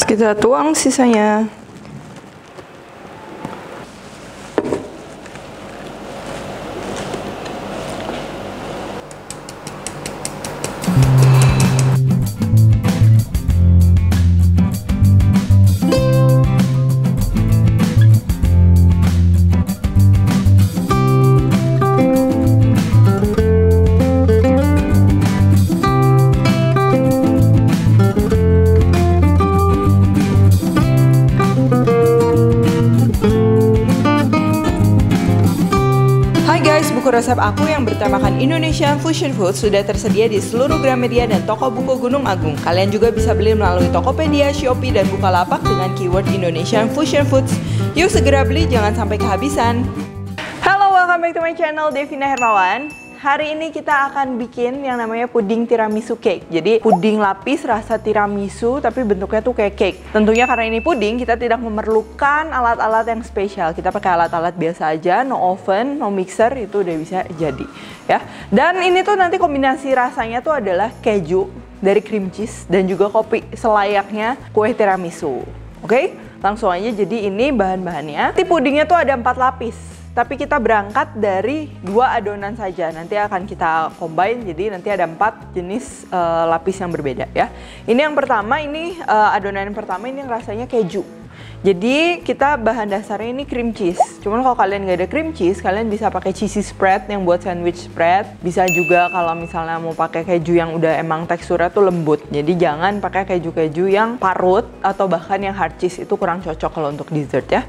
Terus kita tuang sisanya. Buku resep aku yang bertemakan Indonesian Fusion Food sudah tersedia di seluruh Gramedia dan toko buku Gunung Agung. Kalian juga bisa beli melalui Tokopedia, Shopee, dan Bukalapak dengan keyword Indonesian Fusion Foods. Yuk segera beli, jangan sampai kehabisan. Halo, welcome back to my channel, Devina Hermawan. Hari ini kita akan bikin yang namanya puding tiramisu cake. Jadi puding lapis rasa tiramisu tapi bentuknya tuh kayak cake. Tentunya karena ini puding, kita tidak memerlukan alat-alat yang spesial. Kita pakai alat-alat biasa aja, no oven, no mixer, itu udah bisa jadi ya. Dan ini tuh nanti kombinasi rasanya tuh adalah keju dari cream cheese dan juga kopi selayaknya kue tiramisu. Oke? Langsung aja, jadi ini bahan-bahannya. Nanti pudingnya tuh ada 4 lapis. Tapi kita berangkat dari 2 adonan saja. Nanti akan kita combine, jadi nanti ada 4 jenis lapis yang berbeda ya. Ini yang pertama, ini adonan yang pertama ini yang rasanya keju. Jadi kita bahan dasarnya ini cream cheese. Cuman kalau kalian nggak ada cream cheese, kalian bisa pakai cheesy spread yang buat sandwich spread. Bisa juga kalau misalnya mau pakai keju yang udah emang teksturnya tuh lembut. Jadi jangan pakai keju-keju yang parut atau bahkan yang hard cheese, itu kurang cocok kalau untuk dessert ya.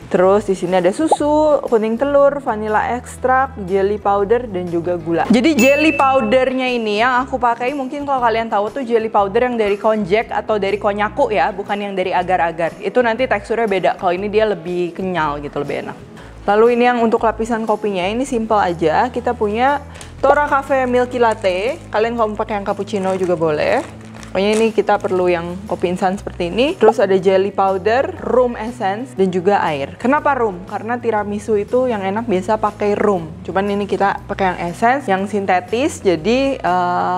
Terus di sini ada susu, kuning telur, vanilla ekstrak, jelly powder, dan juga gula. Jadi jelly powdernya ini yang aku pakai, mungkin kalau kalian tahu tuh jelly powder yang dari konjac atau dari konyaku ya, bukan yang dari agar-agar. Itu nanti teksturnya beda. Kalau ini dia lebih kenyal gitu, lebih enak. Lalu ini yang untuk lapisan kopinya, ini simple aja. Kita punya Tora Cafe Milky Latte. Kalian kalau mau pakai yang cappuccino juga boleh. Pokoknya ini kita perlu yang kopi instan seperti ini. Terus ada jelly powder, room essence, dan juga air. Kenapa room? Karena tiramisu itu yang enak biasa pakai room. Cuman ini kita pakai yang essence, yang sintetis, jadi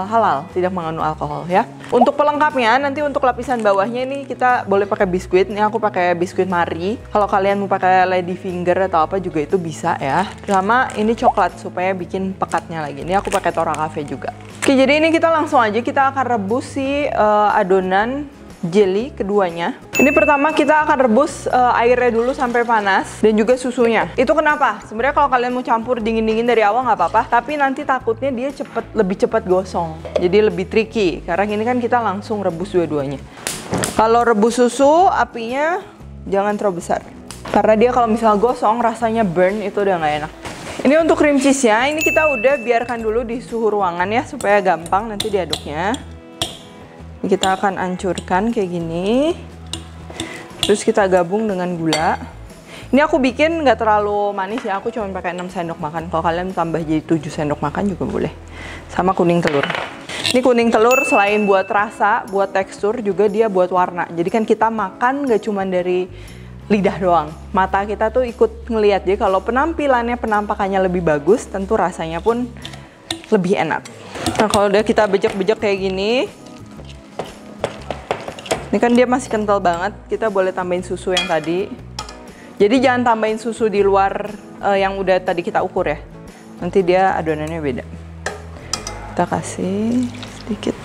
halal, tidak mengandung alkohol ya. Untuk pelengkapnya, nanti untuk lapisan bawahnya ini kita boleh pakai biskuit. Ini aku pakai biskuit Marie. Kalau kalian mau pakai lady finger atau apa juga itu bisa ya. Sama ini coklat supaya bikin pekatnya lagi. Ini aku pakai Tora Cafe juga. Oke, jadi ini kita langsung aja, kita akan rebus si adonan jelly keduanya. Ini pertama kita akan rebus airnya dulu sampai panas dan juga susunya. Itu kenapa? Sebenarnya kalau kalian mau campur dingin-dingin dari awal nggak apa-apa, tapi nanti takutnya dia lebih cepat gosong. Jadi lebih tricky, karena ini kan kita langsung rebus dua-duanya. Kalau rebus susu, apinya jangan terlalu besar. Karena dia kalau misalnya gosong, rasanya burn, itu udah nggak enak. Ini untuk cream cheese-nya, ini kita udah biarkan dulu di suhu ruangan ya, supaya gampang nanti diaduknya. Ini kita akan hancurkan kayak gini. Terus kita gabung dengan gula. Ini aku bikin nggak terlalu manis ya, aku cuma pakai 6 sendok makan. Kalau kalian tambah jadi 7 sendok makan juga boleh. Sama kuning telur. Ini kuning telur selain buat rasa, buat tekstur, juga dia buat warna. Jadi kan kita makan nggak cuma dari lidah doang, mata kita tuh ikut ngelihat. Jadi kalau penampilannya, penampakannya lebih bagus, tentu rasanya pun lebih enak. Nah kalau udah kita bejek-bejek kayak gini, ini kan dia masih kental banget, kita boleh tambahin susu yang tadi. Jadi jangan tambahin susu di luar yang udah tadi kita ukur ya, nanti dia adonannya beda. Kita kasih sedikit.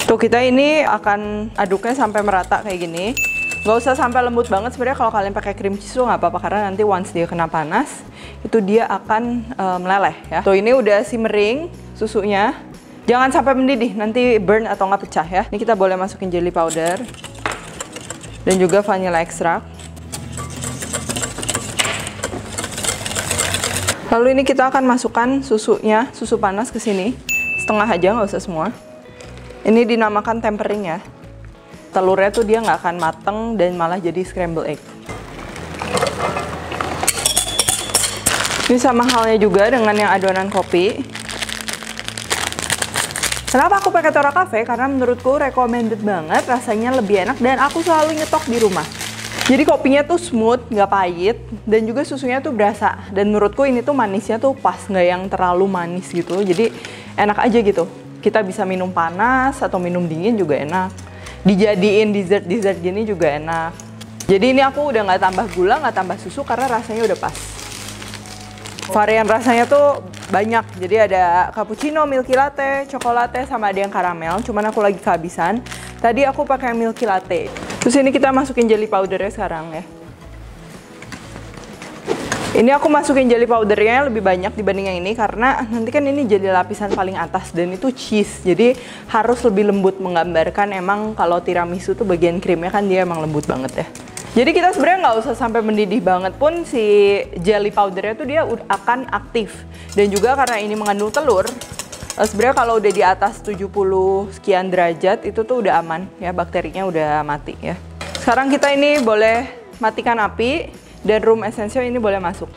Tuh kita ini akan aduknya sampai merata kayak gini. Nggak usah sampai lembut banget sebenarnya. Kalau kalian pakai cream cheese nggak apa-apa, karena nanti once dia kena panas itu dia akan meleleh ya. Tuh ini udah simmering susunya. Jangan sampai mendidih, nanti burn atau nggak pecah ya. Ini kita boleh masukin jelly powder dan juga vanilla extract. Lalu ini kita akan masukkan susunya, susu panas ke sini. Setengah aja, nggak usah semua. Ini dinamakan tempering ya. Telurnya tuh dia nggak akan mateng dan malah jadi scramble egg. Ini sama halnya juga dengan yang adonan kopi. Kenapa aku pakai Tora Cafe? Karena menurutku recommended banget, rasanya lebih enak dan aku selalu nyetok di rumah. Jadi kopinya tuh smooth, nggak pahit, dan juga susunya tuh berasa. Dan menurutku ini tuh manisnya tuh pas, nggak yang terlalu manis gitu. Jadi enak aja gitu. Kita bisa minum panas atau minum dingin juga enak. Dijadiin dessert gini juga enak. Jadi ini aku udah nggak tambah gula, nggak tambah susu karena rasanya udah pas. Varian rasanya tuh banyak. Jadi ada cappuccino, milky latte, coklat, sama ada yang karamel. Cuman aku lagi kehabisan. Tadi aku pakai milky latte. Terus ini kita masukin jelly powdernya sekarang ya. Ini aku masukin jelly powdernya lebih banyak dibanding yang ini karena nanti kan ini jadi lapisan paling atas dan itu cheese. Jadi harus lebih lembut, menggambarkan emang kalau tiramisu tuh bagian krimnya kan dia emang lembut banget ya. Jadi kita sebenarnya nggak usah sampai mendidih banget pun si jelly powdernya tuh dia akan aktif. Dan juga karena ini mengandung telur, sebenarnya kalau udah di atas 70 sekian derajat itu tuh udah aman ya, bakterinya udah mati ya. Sekarang kita ini boleh matikan api dan room essential ini boleh masuk.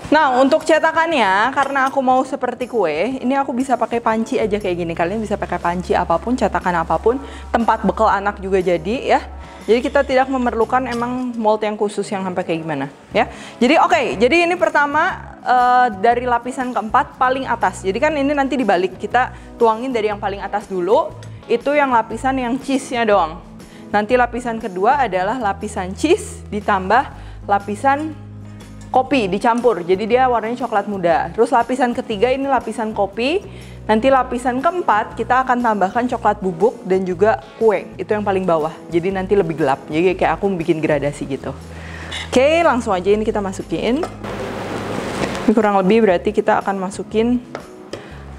Nah, untuk cetakannya karena aku mau seperti kue, ini aku bisa pakai panci aja kayak gini. Kalian bisa pakai panci apapun, cetakan apapun, tempat bekal anak juga jadi ya. Jadi kita tidak memerlukan emang mold yang khusus yang sampai kayak gimana ya. Jadi oke, jadi ini pertama dari lapisan keempat paling atas. Jadi kan ini nanti dibalik, kita tuangin dari yang paling atas dulu. Itu yang lapisan yang cheese-nya doang. Nanti lapisan kedua adalah lapisan cheese ditambah lapisan kopi dicampur. Jadi dia warnanya coklat muda. Terus lapisan ketiga ini lapisan kopi. Nanti lapisan keempat kita akan tambahkan coklat bubuk dan juga kue. Itu yang paling bawah. Jadi nanti lebih gelap. Jadi kayak aku bikin gradasi gitu. Oke, langsung aja ini kita masukin. Ini kurang lebih berarti kita akan masukin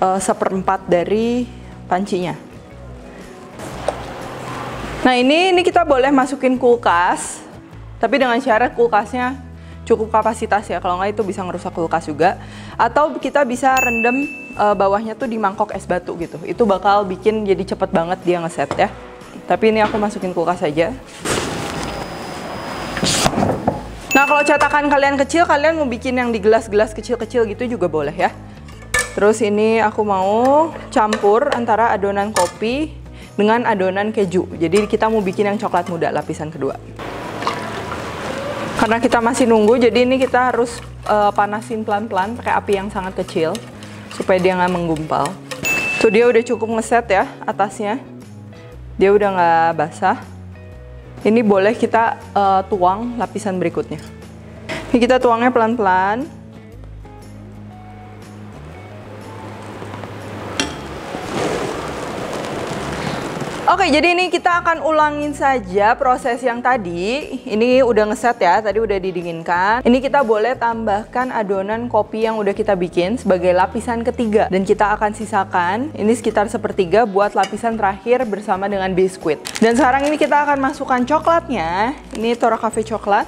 1/4 dari pancinya. Nah ini kita boleh masukin kulkas. Tapi dengan syarat kulkasnya cukup kapasitas ya, kalau nggak itu bisa ngerusak kulkas juga. Atau kita bisa rendam bawahnya tuh di mangkok es batu gitu. Itu bakal bikin jadi cepet banget dia ngeset ya. Tapi ini aku masukin kulkas aja. Nah kalau cetakan kalian kecil, kalian mau bikin yang di gelas-gelas kecil-kecil gitu juga boleh ya. Terus ini aku mau campur antara adonan kopi dengan adonan keju. Jadi kita mau bikin yang coklat muda lapisan kedua. Karena kita masih nunggu, jadi ini kita harus panasin pelan-pelan pakai api yang sangat kecil supaya dia nggak menggumpal. Tuh dia udah cukup ngeset ya atasnya, dia udah nggak basah. Ini boleh kita tuang lapisan berikutnya. Ini kita tuangnya pelan-pelan. Oke, jadi ini kita akan ulangin saja proses yang tadi. Ini udah ngeset ya, tadi udah didinginkan. Ini kita boleh tambahkan adonan kopi yang udah kita bikin sebagai lapisan ketiga. Dan kita akan sisakan, ini sekitar 1/3 buat lapisan terakhir bersama dengan biskuit. Dan sekarang ini kita akan masukkan coklatnya. Ini Toro Cafe coklat.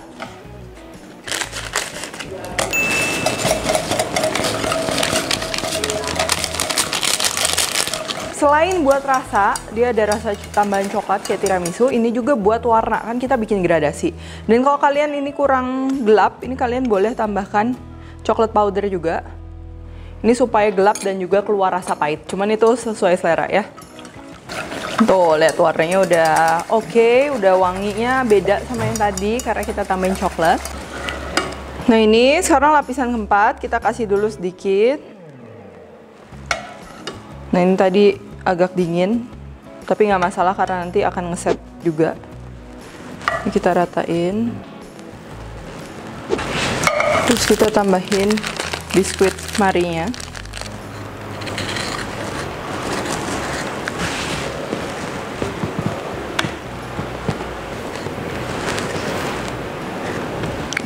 Selain buat rasa, dia ada rasa tambahan coklat kayak tiramisu, ini juga buat warna, kan kita bikin gradasi. Dan kalau kalian ini kurang gelap, ini kalian boleh tambahkan coklat powder juga. Ini supaya gelap dan juga keluar rasa pahit, cuman itu sesuai selera ya. Tuh, lihat warnanya udah oke, udah wanginya beda sama yang tadi karena kita tambahin coklat. Nah ini sekarang lapisan keempat, kita kasih dulu sedikit. Nah ini tadi agak dingin, tapi nggak masalah karena nanti akan ngeset juga. Ini kita ratain. Terus kita tambahin biskuit Marinya.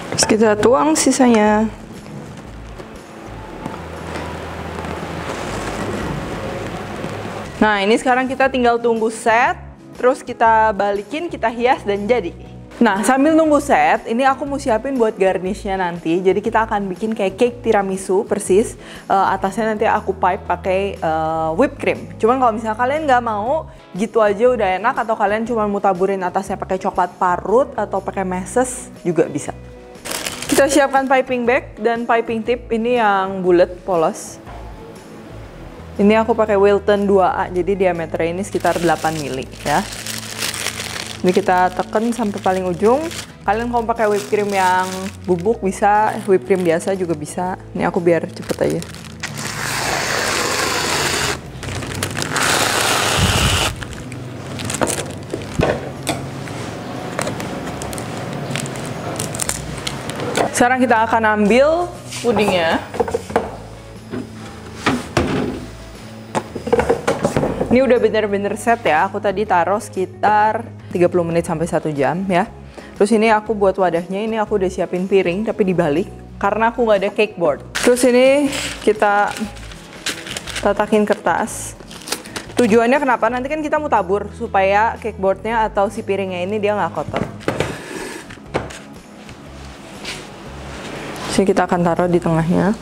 Terus kita tuang sisanya. Nah ini sekarang kita tinggal tunggu set, terus kita balikin, kita hias dan jadi. Nah sambil nunggu set, ini aku mau siapin buat garnishnya nanti. Jadi kita akan bikin kayak cake tiramisu persis. Atasnya nanti aku pipe pakai whipped cream. Cuman kalau misalnya kalian nggak mau, gitu aja udah enak. Atau kalian cuma mau taburin atasnya pakai coklat parut atau pakai meses juga bisa. Kita siapkan piping bag dan piping tip, ini yang bulat polos. Ini aku pakai Wilton 2A, jadi diameternya ini sekitar 8 mili ya. Ini kita tekan sampai paling ujung. Kalian kalau pakai whipped cream yang bubuk bisa, whipped cream biasa juga bisa. Ini aku biar cepet aja. Sekarang kita akan ambil pudingnya. Ini udah bener-bener set ya. Aku tadi taruh sekitar 30 menit sampai 1 jam ya. Terus ini aku buat wadahnya, ini aku udah siapin piring tapi dibalik karena aku nggak ada cake board. Terus ini kita tatakin kertas. Tujuannya kenapa? Nanti kan kita mau tabur supaya cake boardnya atau si piringnya ini dia nggak kotor. Sini kita akan taruh di tengahnya.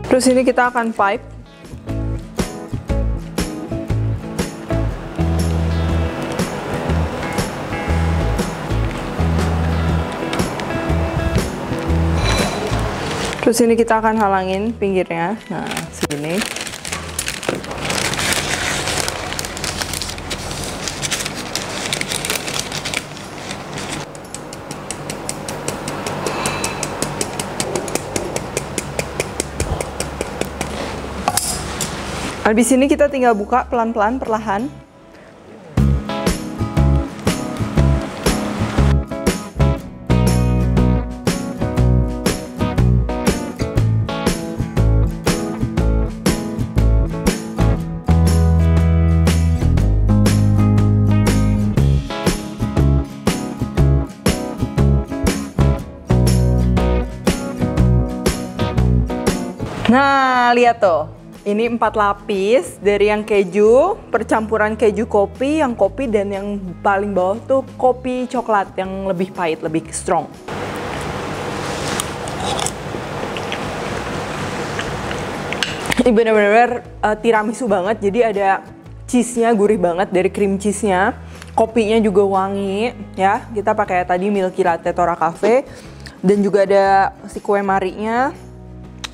Terus ini kita akan pipe. Terus ini kita akan halangin pinggirnya. Nah, segini. Habis ini kita tinggal buka pelan-pelan, perlahan. Nah, lihat tuh. Ini 4 lapis dari yang keju, percampuran keju kopi, yang kopi, dan yang paling bawah tuh kopi coklat yang lebih pahit, lebih strong. Ini bener-bener tiramisu banget, jadi ada cheese-nya gurih banget dari cream cheese-nya. Kopinya juga wangi ya, kita pakai tadi Milky Latte Tora Cafe. Dan juga ada si kue marinya.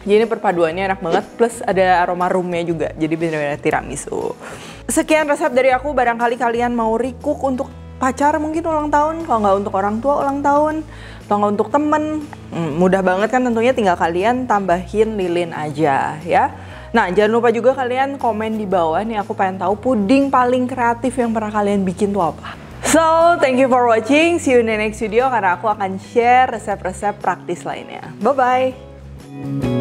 Jadi ini perpaduannya enak banget, plus ada aroma roomnya juga, jadi bener-bener tiramisu. Sekian resep dari aku, barangkali kalian mau recook untuk pacar mungkin ulang tahun, kalau nggak untuk orang tua ulang tahun, atau nggak untuk temen. Mudah banget kan tentunya, tinggal kalian tambahin lilin aja ya. Nah, jangan lupa juga kalian komen di bawah nih, aku pengen tahu puding paling kreatif yang pernah kalian bikin tuh apa. So, thank you for watching, see you in the next video karena aku akan share resep-resep praktis lainnya. Bye-bye!